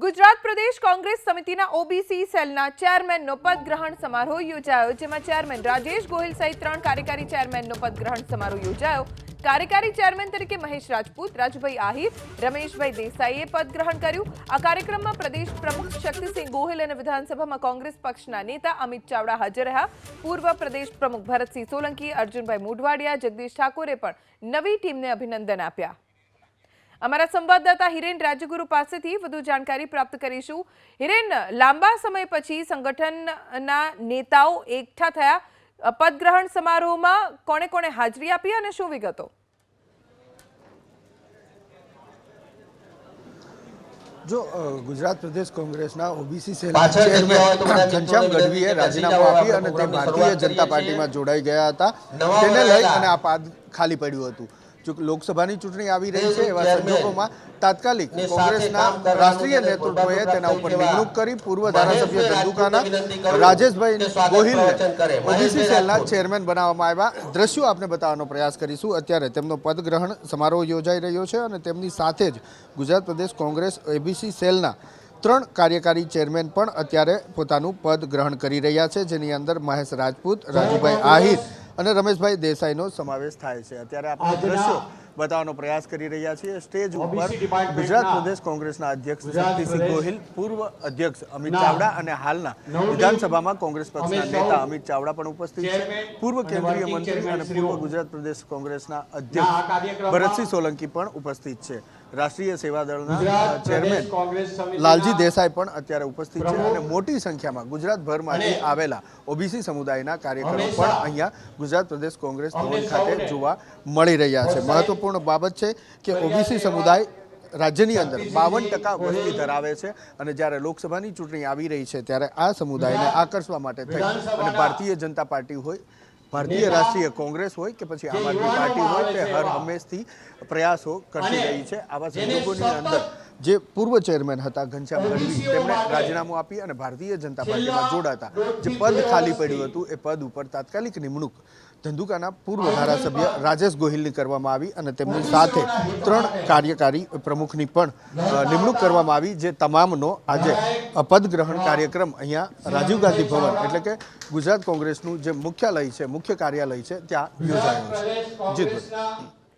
ગુજરાત પ્રદેશ કોંગ્રેસ સમિતિના ઓબીસી સેલના ચેરમેનનો પદગ્રહણ સમારોહ યોજાયો, જેમાં ચેરમેન રાજેશ ગોહિલ સહિત 3 કાર્યકારી ચેરમેનનો પદગ્રહણ સમારોહ યોજાયો। કાર્યકારી ચેરમેન તરીકે મહેશ રાજપૂત, રાજુભાઈ આહિર, રમેશભાઈ દેસાઈએ પદગ્રહણ કર્યું। આ કાર્યક્રમમાં પ્રદેશ પ્રમુખ શક્તિસિંહ ગોહિલ અને વિધાનસભામાં કોંગ્રેસ પક્ષના નેતા અમિત ચાવડા હાજર રહ્યા। પૂર્વ પ્રદેશ પ્રમુખ ભરતસિંહ સોલંકી, અર્જુનભાઈ મોઢવાડિયા, જગદીશ ઠાકોરે પણ નવી ટીમને અભિનંદન આપ્યા। અમારા સંવાદદાતા હિરેન રાજગુરુ પાસેથી વધુ જાણકારી પ્રાપ્ત કરીશું। હિરેન, લાંબા સમય પછી સંગઠનના નેતાઓ એકઠા થયા, પદગ્રહણ સમારોહમાં કોણે કોણે હાજરી આપી અને શું વિગતો? जो गुजरात प्रदेश कांग्रेसना ओबीसी सेलना चेरमेन घनश्याम गढ़वीए राजीनामું આપી અને તે ભારતીય જનતા પાર્ટીમાં જોડાઈ ગયા હતા। તેને લઈ અને આ પદ ખાલી પડ્યું હતું। જો લોકસભાની ચૂંટણી આવી રહી છે એવા સંજોગોમાં તાત્કાલિક કોંગ્રેસના રાષ્ટ્રીય નેતૃત્વએ તેના ઉપર નિમણૂક કરી પૂર્વ ધારાસભ્ય ધંધુકાના રાજેશભાઈ ગોહિલને ઓબીસી સેલના ચેરમેન બનાવવામાં આવ્યા। દ્રશ્યો આપને બતાવવાનો પ્રયાસ કરીશું। અત્યારે તેમનો પદગ્રહણ સમારોહ યોજાઈ રહ્યો છે અને તેમની સાથે જ ગુજરાત પ્રદેશ કોંગ્રેસ ઓબીસી સેલના 3 કાર્યકારી ચેરમેન પણ અત્યારે પોતાનું પદ ગ્રહણ કરી રહ્યા છે, જેની અંદર મહેશ રાજપૂત, રાજુભાઈ આહિર અને રમેશભાઈ દેસાઈનો સમાવેશ થાય છે। અત્યારે આપણે દ્રશ્યો બતાવવાનો પ્રયાસ કરી રહ્યા છીએ। સ્ટેજ ઉપર ગુજરાત પ્રદેશ કોંગ્રેસના અધ્યક્ષ શક્તિસિંહ ગોહિલ, પૂર્વ અધ્યક્ષ અમિત ચાવડા અને હાલના વિધાનસભામાં કોંગ્રેસ પક્ષના નેતા અમિત ચાવડા પણ ઉપસ્થિત છે। પૂર્વ કેન્દ્રીય મંત્રી અને પૂર્વ ગુજરાત પ્રદેશ કોંગ્રેસના અધ્યક્ષ ભરતસિંહ સોલંકી પણ ઉપસ્થિત છે। રાષ્ટ્રીય સેવા દળના ચેરમેન લાલજી દેસાઈ પણ અત્યારે ઉપસ્થિત છે અને મોટી સંખ્યામાં ગુજરાતભરમાંથી આવેલા ઓબીસી સમુદાયના કાર્યકરો પણ અહીંયા ગુજરાત પ્રદેશ કોંગ્રેસ ભવન ખાતે જોવા મળી રહ્યા છે। મહત્વપૂર્ણ બાબત છે કે ઓબીસી સમુદાય રાજ્યની અંદર 52% વસ્તી ધરાવે છે અને જ્યારે લોકસભાની ચૂંટણી આવી રહી છે ત્યારે આ સમુદાયને આકર્ષવા માટે થઈ અને ભારતીય જનતા પાર્ટી હોય, ભારતીય રાષ્ટ્રીય કોંગ્રેસ હોય કે પછી આમ આદમી પાર્ટી હોય, તે હર હંમેશથી પ્રયાસો કરતી રહી છે। આવા સંજોગોની અંદર જે પૂર્વ ચેરમેન હતા ઘનશ્યામ ગઢવી, તેમણે રાજીનામું આપી અને ભારતીય જનતા પાર્ટીમાં જોડાતા જે પદ ખાલી પડ્યું હતું એ પદ ઉપર તાત્કાલિક નિમણૂક ધંધુકાના પૂર્વ ધારાસભ્ય રાજેશ ગોહિલની કરવામાં આવી અને તેમની સાથે 3 કાર્યકારી પ્રમુખની પણ નિમણૂક કરવામાં આવી, જે તમામનો આજે પદગ્રહણ કાર્યક્રમ અહીંયા રાજીવ ગાંધી ભવન એટલે કે ગુજરાત કોંગ્રેસનું જે મુખ્યાલય છે, મુખ્ય કાર્યાલય છે, ત્યાં યોજાયો છે। જી।